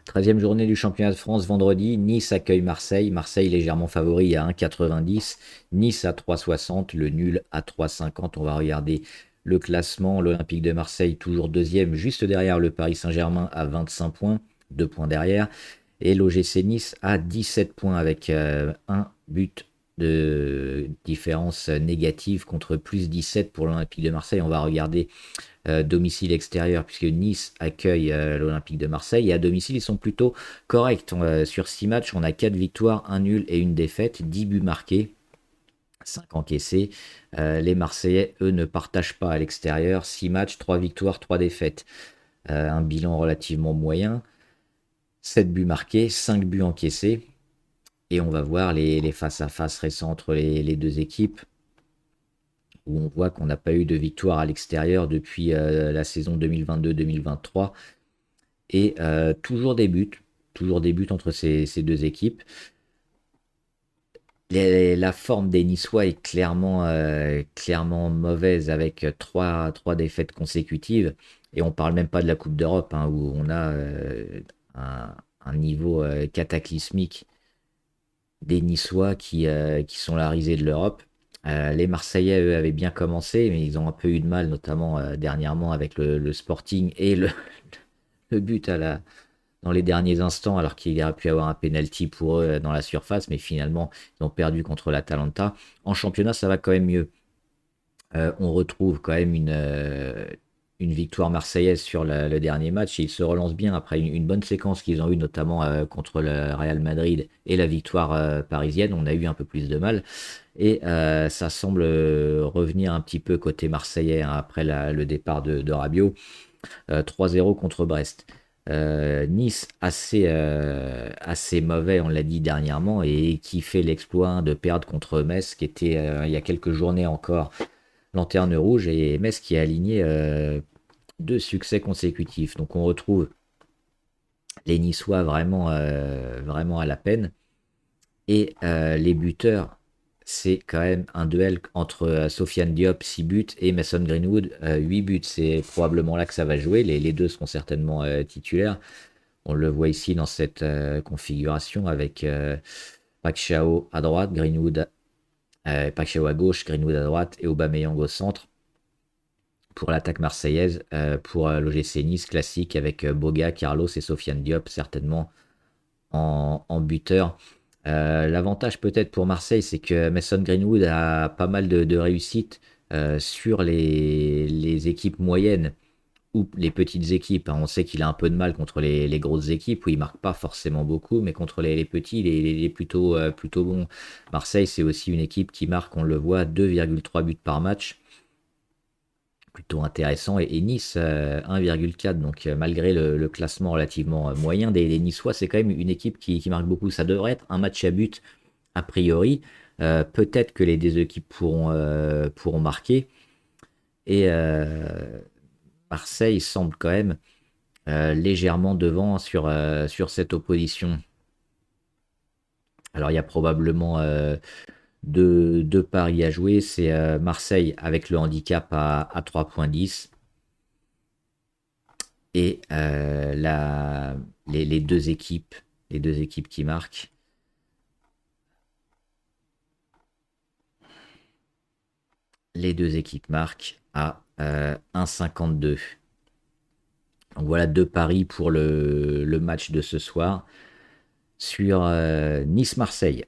13e journée du championnat de France vendredi. Nice accueille Marseille. Marseille légèrement favori à 1,90. Nice à 3,60. Le nul à 3,50. On va regarder le classement. L'Olympique de Marseille toujours deuxième, juste derrière le Paris Saint-Germain à 25 points. 2 points derrière. Et l'OGC Nice à 17 points avec un but de différence négative contre plus 17 pour l'Olympique de Marseille. On va regarder domicile extérieur, puisque Nice accueille l'Olympique de Marseille. Et à domicile, ils sont plutôt corrects. Sur 6 matchs, on a 4 victoires, un nul et une défaite, 10 buts marqués, 5 encaissés. Les Marseillais, eux, ne partagent pas à l'extérieur. 6 matchs, 3 victoires, 3 défaites. Un bilan relativement moyen. 7 buts marqués, 5 buts encaissés. Et on va voir les face-à-face récents entre les deux équipes, où on voit qu'on n'a pas eu de victoire à l'extérieur depuis la saison 2022-2023. Et toujours des buts entre ces deux équipes. La forme des Niçois est clairement mauvaise avec trois défaites consécutives. Et on parle même pas de la Coupe d'Europe, hein, où on a un niveau cataclysmique des Niçois qui sont la risée de l'Europe. Les Marseillais, eux, avaient bien commencé, mais ils ont un peu eu de mal, notamment dernièrement avec le Sporting et le but dans les derniers instants, alors qu'il aurait pu avoir un penalty pour eux dans la surface, mais finalement, ils ont perdu contre l'Atalanta. En championnat, ça va quand même mieux. On retrouve quand même une victoire marseillaise sur le dernier match. Et ils se relancent bien après une bonne séquence qu'ils ont eue, notamment contre le Real Madrid et la victoire parisienne. On a eu un peu plus de mal. Et ça semble revenir un petit peu côté marseillais, hein, après le départ de Rabiot. 3-0 contre Brest. Nice assez mauvais, on l'a dit dernièrement, et qui fait l'exploit de perdre contre Metz, qui était il y a quelques journées encore lanterne rouge, et Metz qui a aligné 2 succès consécutifs. Donc on retrouve les Niçois vraiment à la peine. Et les buteurs, c'est quand même un duel entre Sofiane Diop, 6 buts, et Mason Greenwood, 8 buts. C'est probablement là que ça va jouer. Les deux seront certainement titulaires. On le voit ici dans cette configuration avec Pacquiao à droite, Pacquiao à gauche, Greenwood à droite et Aubameyang au centre. Pour l'attaque marseillaise, pour l'OGC Nice classique avec Boga, Carlos et Sofiane Diop certainement en buteur. L'avantage peut-être pour Marseille, c'est que Mason Greenwood a pas mal de réussite sur les équipes moyennes ou les petites équipes, hein. On sait qu'il a un peu de mal contre les grosses équipes où il marque pas forcément beaucoup, mais contre les petits, il est plutôt bon. Marseille, c'est aussi une équipe qui marque, on le voit, 2,3 buts par match, plutôt intéressant. Et Nice, 1,4. Donc malgré le classement relativement moyen des Niçois, c'est quand même une équipe qui marque beaucoup. Ça devrait être un match à but a priori. Peut-être que les deux équipes pourront marquer. Et Marseille semble quand même légèrement devant sur cette opposition. Alors il y a probablement deux paris à jouer. C'est Marseille avec le handicap à 3,10 et les deux équipes qui marquent. Les deux équipes marquent à 1,52. Donc voilà 2 paris pour le match de ce soir sur Nice-Marseille.